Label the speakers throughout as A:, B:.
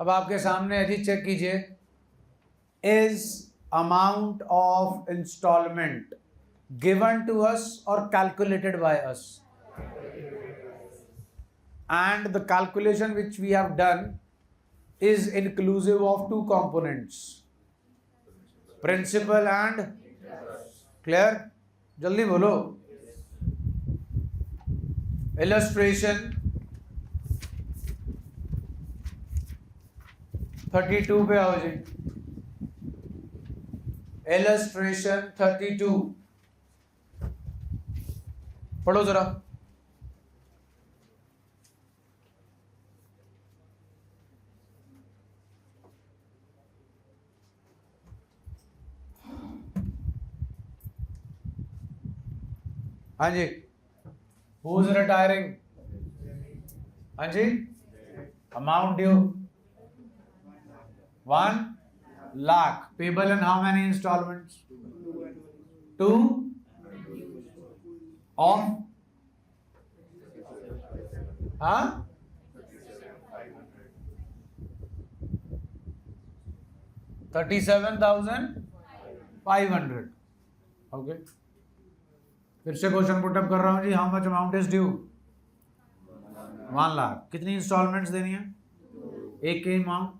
A: अब आपके सामने है जी, चेक कीजिए, is amount of instalment given to us और calculated by us, and the calculation which we have done is inclusive of two components, principal and clear. जल्दी बोलो. Illustration 32 पे आओ जी. Illustration 32 पढ़ो जरा. हाँ जी, हु इज रिटायरिंग? हाँ जी, amount due 1 lakh, payable in how many instalments? 2 of, हाँ, 37,500. ओके, फिर से क्वेश्चन पुटअप कर रहा हूं जी. How much amount is due? 1 lakh. कितनी इंस्टॉलमेंट्स देनी है? एक की अमाउंट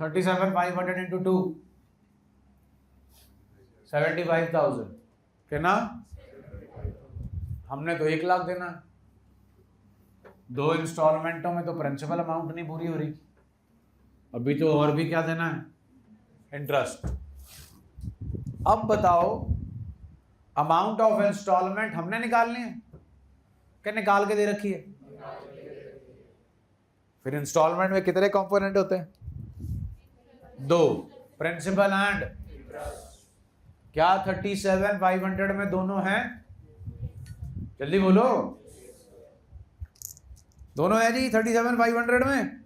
A: 37,500 इंटू 2 75,000 के ना. हमने तो 1 लाख देना है. 2 इंस्टॉलमेंटों में तो प्रिंसिपल अमाउंट नहीं पूरी हो रही, अभी तो और भी क्या देना है? इंटरेस्ट. अब बताओ, अमाउंट ऑफ इंस्टॉलमेंट हमने निकालनी है क्या निकाल के दे रखी है? फिर इंस्टॉलमेंट में कितने कंपोनेंट होते हैं? 2, प्रिंसिपल एंड. क्या 37,500 में दोनों हैं? जल्दी बोलो. दोनों है जी 37,500 में.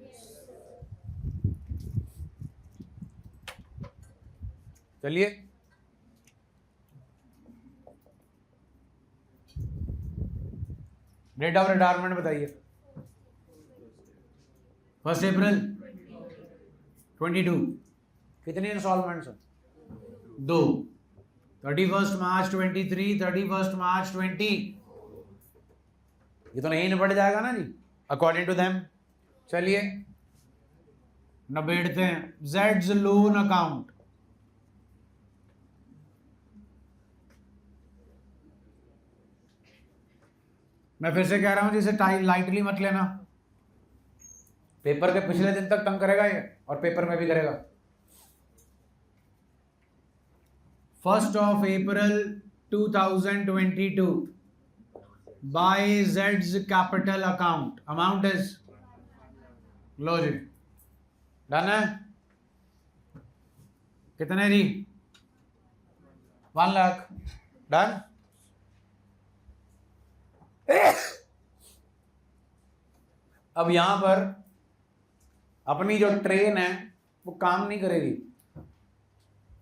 A: चलिए, डेट ऑफ रिटायरमेंट बताइए. 1 अप्रैल 22. कितनी इंस्टॉलमेंट्स हैं? 2. 31 मार्च 23, 31 मार्च 20. ये तो नहीं निपट जाएगा ना जी, अकॉर्डिंग टू देम. चलिए निबेड़ते हैं. Jades loan account. मैं फिर से कह रहा हूं, जिसे लाइटली मत लेना. पेपर के पिछले दिन तक तंग करेगा ये, और पेपर में भी करेगा. 1 अप्रैल 2022 बाय जेड्स कैपिटल अकाउंट. अमाउंट इज, लो जी, डन है. कितने जी? 1 लाख. डन. अब यहां पर अपनी जो ट्रेन है वो काम नहीं करेगी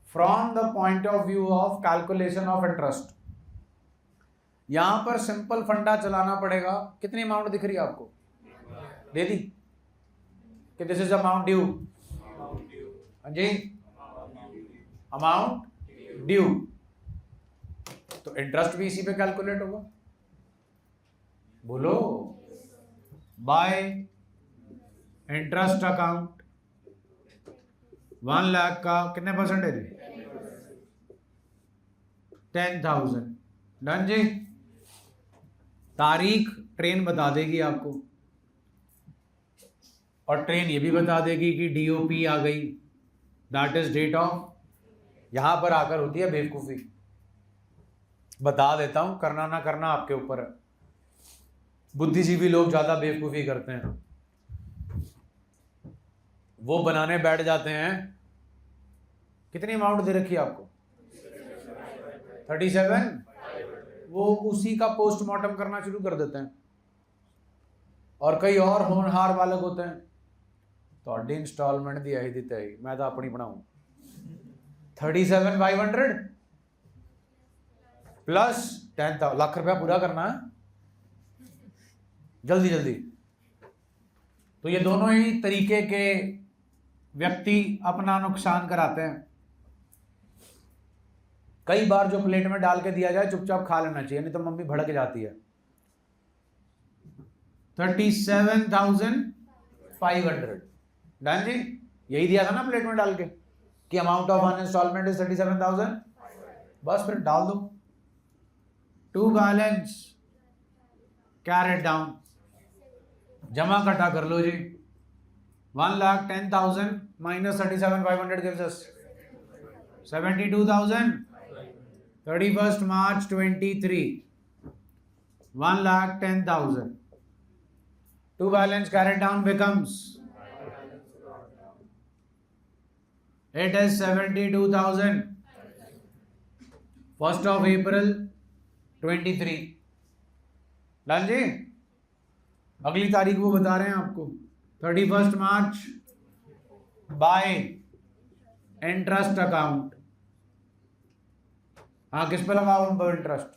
A: from the point of view of calculation of interest. यहां पर सिंपल फंडा चलाना पड़ेगा. कितनी अमाउंट दिख रही है आपको? दे दी कि दिस इज अमाउंट ड्यू. हाँ जी, अमाउंट ड्यू. तो इंटरेस्ट भी इसी पे कैलकुलेट होगा. बोलो. बाय इंटरेस्ट अकाउंट 1 लाख का कितने परसेंटेज? 10,000. डन जी. तारीख ट्रेन बता देगी आपको, और ट्रेन ये भी बता देगी कि डीओपी आ गई, दैट इज डेट ऑफ. यहां पर आकर होती है बेवकूफी. बता देता हूं, करना ना करना आपके ऊपर है. बुद्धिजीवी लोग ज्यादा बेवकूफी करते हैं. वो बनाने बैठ जाते हैं. कितनी अमाउंट दे रखी है आपको? 37. वो उसी का पोस्टमार्टम करना शुरू कर देते हैं. और कई और होनहार बालक होते हैं, ਤੁਹਾਡੀ इंस्टॉलमेंट दी आई दी तय, मैं तो अपनी बनाऊं. 37,500 प्लस 10 लाख रुपया पूरा करना है. जल्दी जल्दी. तो ये दोनों ही तरीके के व्यक्ति अपना नुकसान कराते हैं। कई बार जो प्लेट में डाल के दिया जाए चुपचाप खा लेना चाहिए, नहीं तो मम्मी भड़क जाती है। 37,500 डन जी, यही दिया था ना प्लेट में डाल के कि amount of one instalment is 37,000। बस फिर डाल दो। टू बैलेंस कैरेट डाउन, जमा कटा कर लो जी। 1,10,000 minus 37,500 gives us 72,000। 31st March 23, 1,10,000. To balance carried down becomes, it is 72,000. 1st of April 23। Done जी, अगली तारीख वो बता रहे हैं आपको 31st March bye interest account. हाँ, किस पे लगाओ इंटरेस्ट?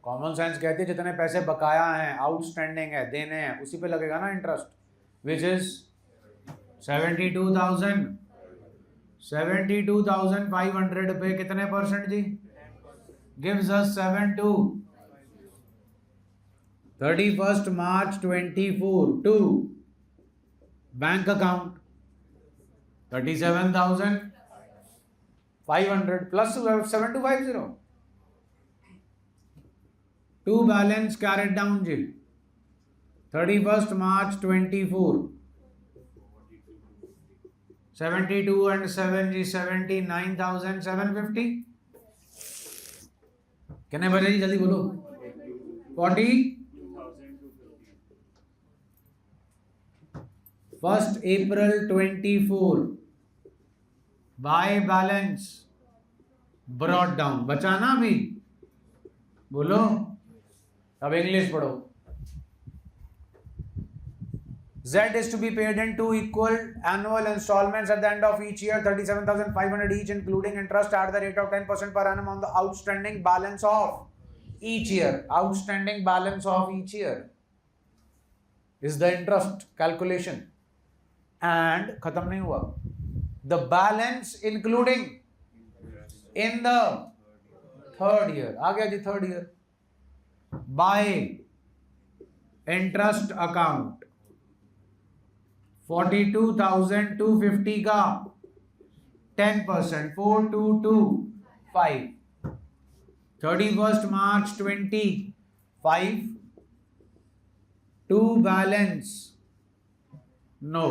A: कॉमन सेंस कहती है जितने पैसे बकाया हैं, आउटस्टैंडिंग है, देने हैं, उसी पे लगेगा ना इंटरेस्ट, विच इज 72,000। 72,500 पे कितने परसेंट जी? Gives us 7.2। 31st March 24 to bank account 37,500 plus 7250। To balance carried down जी 31st March 24, 72 and 7 जी 79,750। कितने बजे जी, जल्दी बोलो। 1st April 24 by balance brought down. बचाना भी बोलो, अब इंग्लिश पढ़ो। Z is to be paid in 2 equal annual installments at the end of each year, 37,500 each, including interest at the rate of 10% per annum on the outstanding balance of each year. Outstanding balance of each year is the interest calculation. And खत्म नहीं हुआ, the balance including in the third year। आ गया जी third year. by interest account 42,250 का 10%, 4,225। 31st March 25 to balance no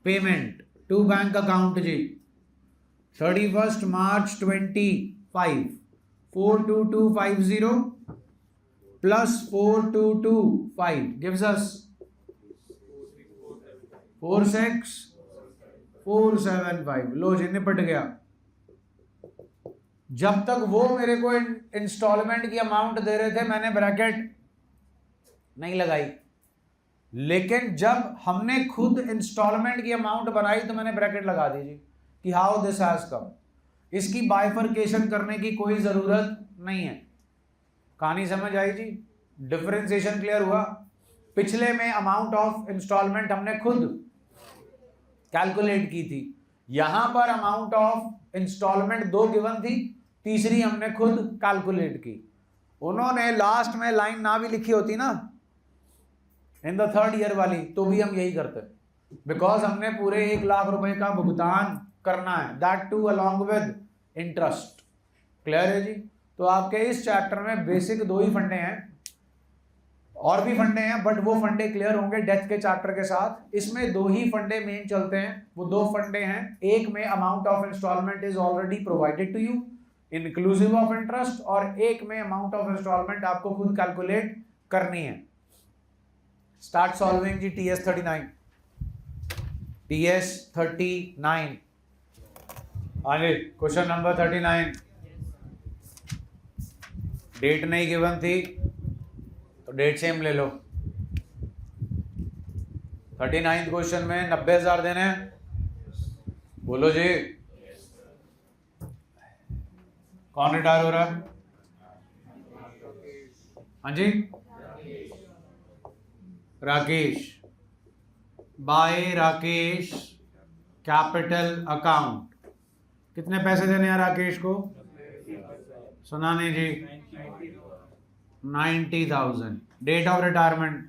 A: payment to bank account जी 31st March 25 42250 plus 4225 gives us 46,475। लो जी, निपट गया। जब तक वो मेरे को इंस्टॉलमेंट की अमाउंट दे रहे थे मैंने ब्रैकेट नहीं लगाई, लेकिन जब हमने खुद इंस्टॉलमेंट की अमाउंट बनाई तो मैंने ब्रैकेट लगा दी जी कि हाउ दिस हैज कम। इसकी बाइफर्केशन करने की कोई जरूरत नहीं है। कहानी समझ आई जी? डिफरेंशिएशन क्लियर हुआ? पिछले में अमाउंट ऑफ इंस्टॉलमेंट हमने खुद कैलकुलेट की थी, यहां पर अमाउंट ऑफ इंस्टॉलमेंट 2 गिवन थी, तीसरी हमने खुद कैलकुलेट की। उन्होंने लास्ट में लाइन ना भी लिखी होती ना इन द थर्ड ईयर वाली, तो भी हम यही करते, बिकॉज हमने पूरे 1 लाख रुपए का भुगतान करना है, that too along with interest. Clear है जी? तो आपके इस चैप्टर में बेसिक 2 ही फंडे हैं, और भी फंडे हैं बट वो फंडे क्लियर होंगे डेथ के चैप्टर के साथ। इसमें 2 ही फंडे मेन चलते हैं। वो 2 फंडे हैं, एक में amount of instalment is already provided to you inclusive of interest, और एक में अमाउंट ऑफ इंस्टॉलमेंट आपको खुद कैलकुलेट करनी है। स्टार्ट सॉल्विंग जी। TS 39 आगे क्वेश्चन नंबर 39। डेट नहीं गिवन थी तो डेट सेम ले लो। 39 क्वेश्चन में 90,000 देने हैं। बोलो जी, कौन रिटायर हो रहा है? हाँ जी, Rakesh, by Rakesh capital account. कितने पैसे देने हैं राकेश को? सुनाने जी 90,000। Date of retirement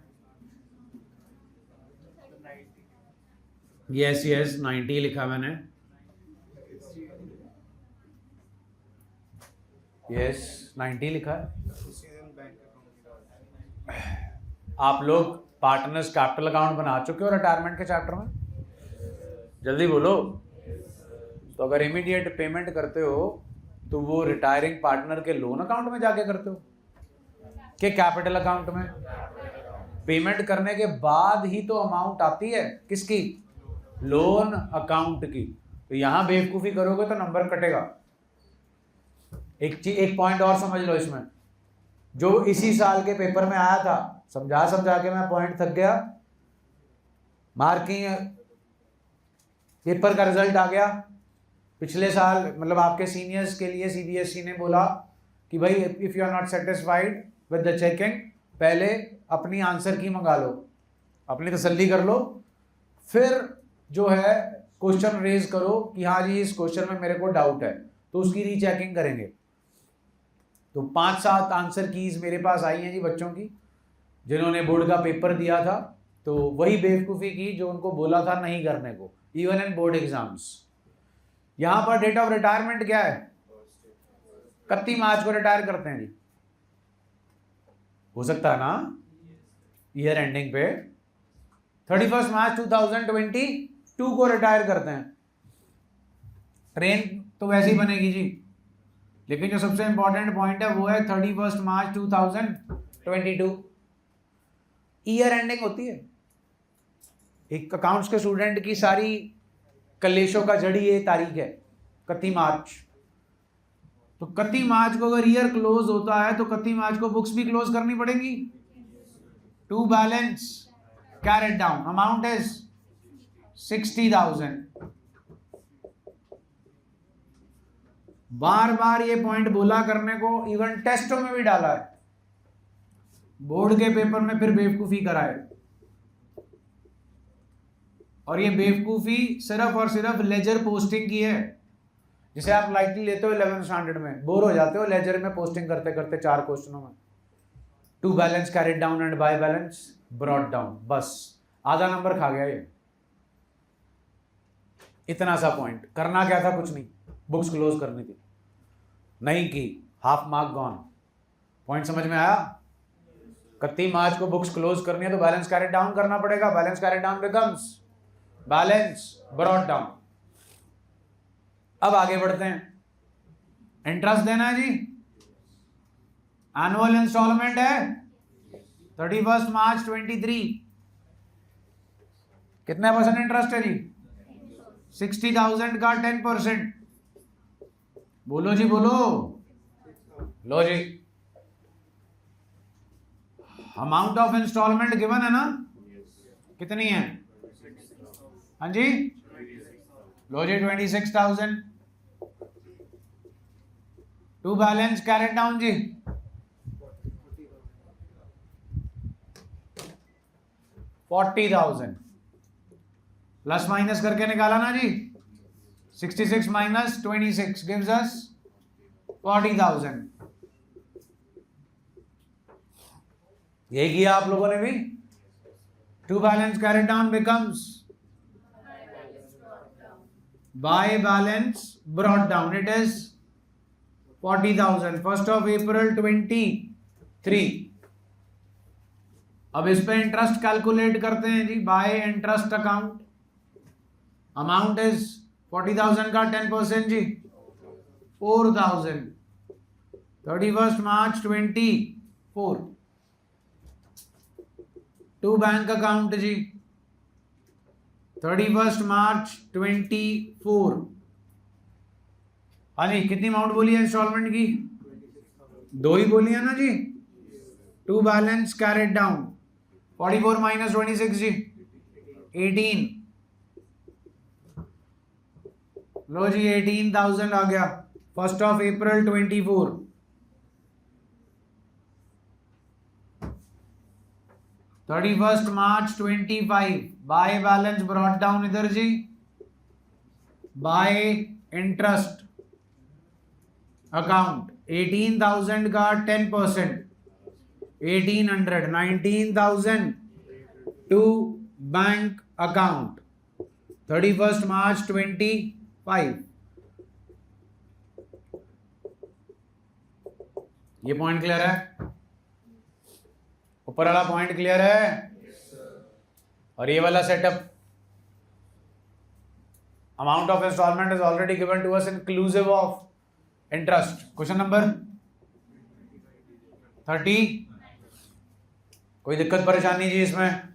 A: yes yes 90 लिखा मैंने, यस 90 लिखा है। आप लोग पार्टनर्स कैपिटल अकाउंट बना चुके हो रिटायरमेंट के चैप्टर में? जल्दी बोलो। तो अगर इमीडिएट पेमेंट करते हो तो वो रिटायरिंग पार्टनर के लोन अकाउंट में जाके करते हो कि कैपिटल अकाउंट में? पेमेंट करने के बाद ही तो अमाउंट आती है किसकी? लोन अकाउंट की। तो यहां बेवकूफी करोगे तो नंबर कटेगा। एक पॉइंट और समझ लो इसमें, जो इसी साल के पेपर में आया था, समझा समझा के मैं पॉइंट थक गया। मार्किंग पेपर का रिजल्ट आ गया पिछले साल, मतलब आपके सीनियर्स के लिए सीबीएसई ने बोला कि भाई if you are not satisfied with the checking, पहले अपनी आंसर की मंगा लो, अपनी तसल्ली कर लो, फिर जो है क्वेश्चन रेज करो कि हाँ जी इस क्वेश्चन में मेरे को डाउट है, तो उसकी रीचेकिंग करेंगे। तो 5-7 आंसर कीज मेरे पास आई हैं जी बच्चों की, जिन्होंने बोर्ड का पेपर दिया था, तो वही बेवकूफ़ी की जो उनको बोला था नहीं करने को, इवन इन बोर्ड एग्जाम्स। यहां पर डेट ऑफ रिटायरमेंट क्या है? 31 मार्च को रिटायर करते हैं जी, हो सकता है ना ईयर एंडिंग पे 31 मार्च 2022 को रिटायर करते हैं। ट्रेन तो वैसे ही बनेगी जी, लेकिन जो सबसे इंपॉर्टेंट पॉइंट है वो है 31 मार्च 2022 ईयर एंडिंग होती है। एक अकाउंट्स के स्टूडेंट की सारी कलेशों का जड़ी ये तारीख है 31 मार्च। तो 31 मार्च को अगर ईयर क्लोज होता है तो 31 मार्च को बुक्स भी क्लोज करनी पड़ेगी। To balance carried down, amount is 60,000। बार बार ये पॉइंट बोला करने को, इवन टेस्टों में भी डाला है, बोर्ड के पेपर में फिर बेवकूफी कराए। और ये बेवकूफी सिर्फ और सिर्फ लेजर पोस्टिंग की है, जिसे आप लाइटली लेते हो 11th स्टैंडर्ड में, बोर हो जाते हो लेजर में पोस्टिंग करते करते 4 क्वेश्चनों में। To balance carried down and by balance brought down, बस आधा नंबर खा गया ये। इतना सा पॉइंट करना क्या था? कुछ नहीं, बुक्स क्लोज करनी थी, नहीं की, हाफ मार्क गॉन। पॉइंट समझ में आया? 31 मार्च को बुक्स क्लोज करनी है तो बैलेंस कैरिड डाउन करना पड़ेगा। Balance carried down becomes balance brought down. अब आगे बढ़ते हैं। इंटरेस्ट देना है जी, एनुअल इंस्टॉलमेंट है 31 मार्च 23। कितने परसेंट इंटरेस्ट है जी? 60,000 का 10%। बोलो जी बोलो। लो जी, अमाउंट ऑफ इंस्टॉलमेंट गिवन है ना, कितनी है? हाँ जी, लो जी 26,000। टू बैलेंस कैरेट डाउन जी 40,000। प्लस माइनस करके निकाला ना जी, 66 माइनस 26 गिव्स अस 40,000। यही किया आप लोगों ने भी। To balance carried down becomes by balance brought down, it is 40,000 1st of April 23। अब इस पे इंटरेस्ट कैलकुलेट करते हैं जी, by interest account. Amount is 40,000 का 10% जी 4,000। 31 मार्च 24। टू बैंक अकाउंट जी 31 मार्च 24। हाँ जी, कितनी अमाउंट बोली है इंस्टॉलमेंट की? 2 ही बोली है ना जी। To balance carried down 44 minus 26 जी 18। लो जी 18,000 आ गया 1st of April 24। 31 March 25 by balance brought down इधर जी बाय इंटरेस्ट अकाउंट 18,000 का 10% 1800 19,000 टू बैंक अकाउंट 31 मार्च 25। ये पॉइंट क्लियर है? ऊपर वाला पॉइंट क्लियर है? और ये वाला setup amount of instalment is already given to us inclusive of interest. Question number 30। कोई दिक्कत परेशानी जी इसमें?